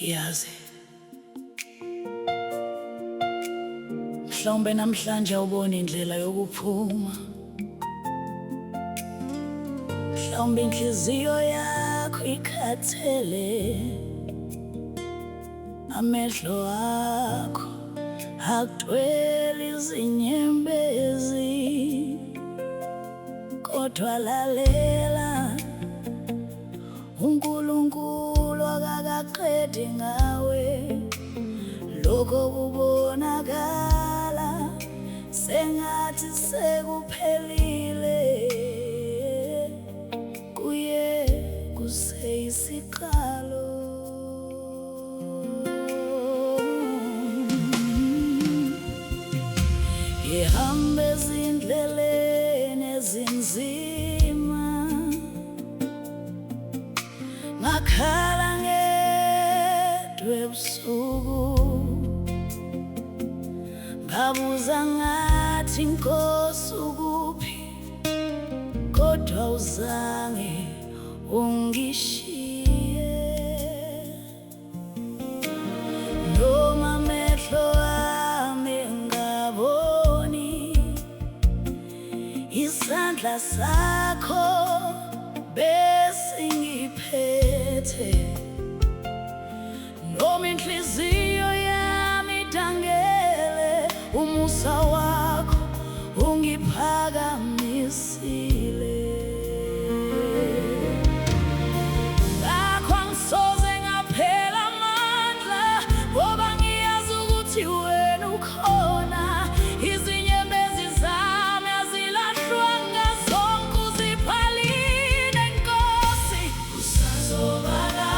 Ngiyazi mhlawumbe namhlanje awubona indlela yokuphuma, mhlawumbe inhliziyo yakho ikhathele, amehlo akho agcwele izinyembezi, kodwa lalela, uNkulunkulu akakaqedi ngawe. Lokho kubonakala sengathi sekuphelile, kuye kuseyisiqalo. Ngihambe ezindleleni ezinzima, ngakhala ngedwa ebusuku, ngabuza ngathi Nkosi ukuphi, kodwa uzange ungishiye. Noma amehlo ami engaboni, isandla sakho besingiphethe. Noma inhliziyo yami idangele, umusa wakho ungiphakamisile. Ngakho angisoze ngaphela amandla, ngoba ngiyazi ukuthi wena ukhona. Izinyembezi zami azilahlwanga, zonke uziphalile Nkosi. Usazobala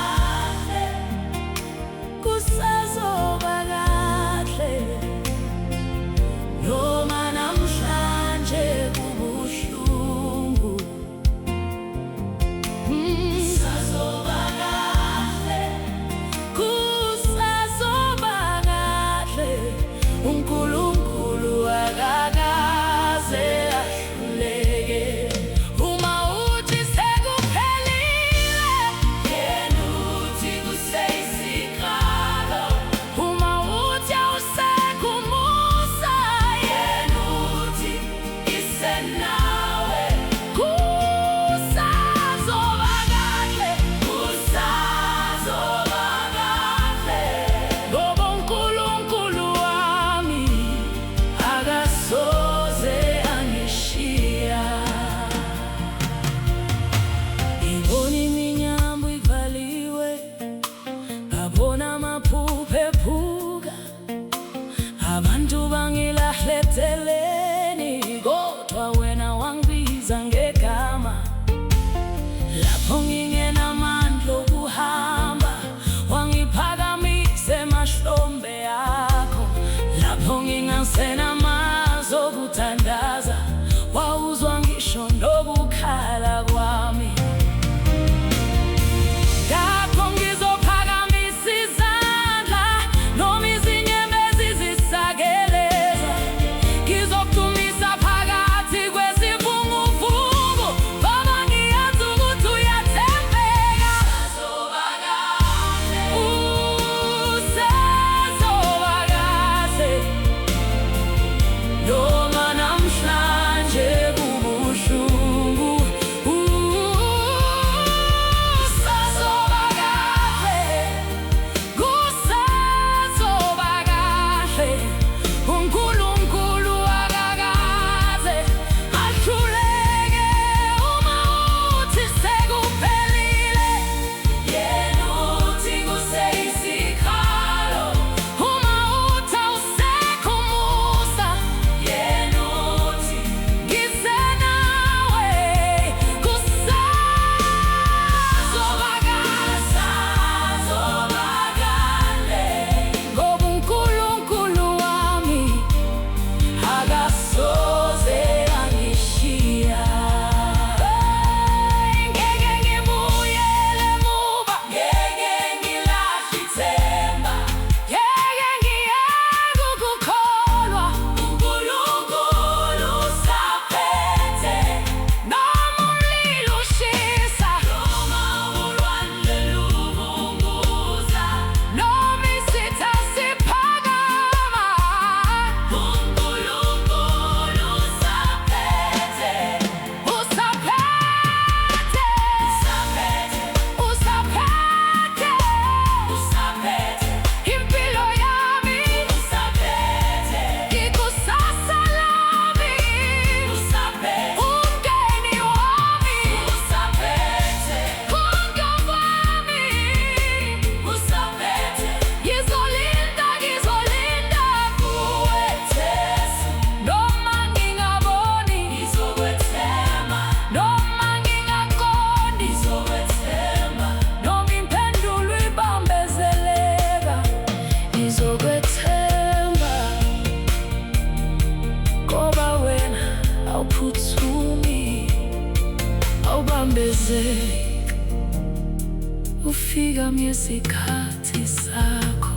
ngesikhathi sakho.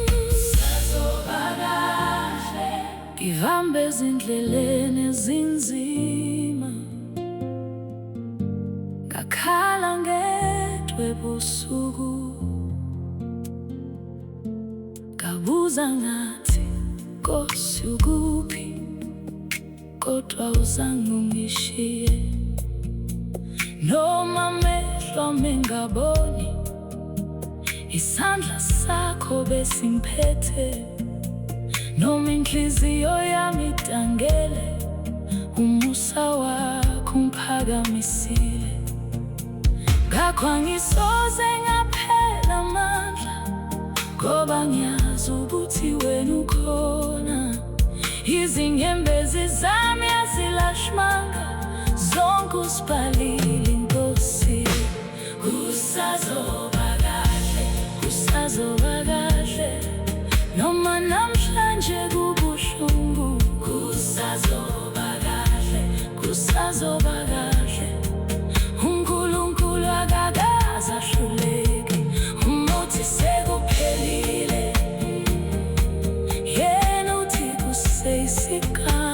Kusazoba kahle, ngihambe ezindleleni ezinzima, ngakhala ngedwa ebusuku, ngabuza ngathi Nkosi ukuphi, kodwa awuzange ungishiye. Noma amehlo ami engaboni, isandla sakho besingiphethe. Noma inhliziyo yami idangele, umusa wakho ungiphakamisile. Ngakho angisoze ngaphela amandla, ngoba ngiyazi ukuthi wena ukhona. Izinyembezi zami azilashmanga, zonke uzibhalile Nkosi. Kusazoba kahle, kusazoba kahle, noma namhlanje kubuhlungu. Kusazoba kahle, kusazoba kahle, uNkulunkulu akakaze ahluleke. Umuthi sekuphelile, yena uthi kuseyisikhathi.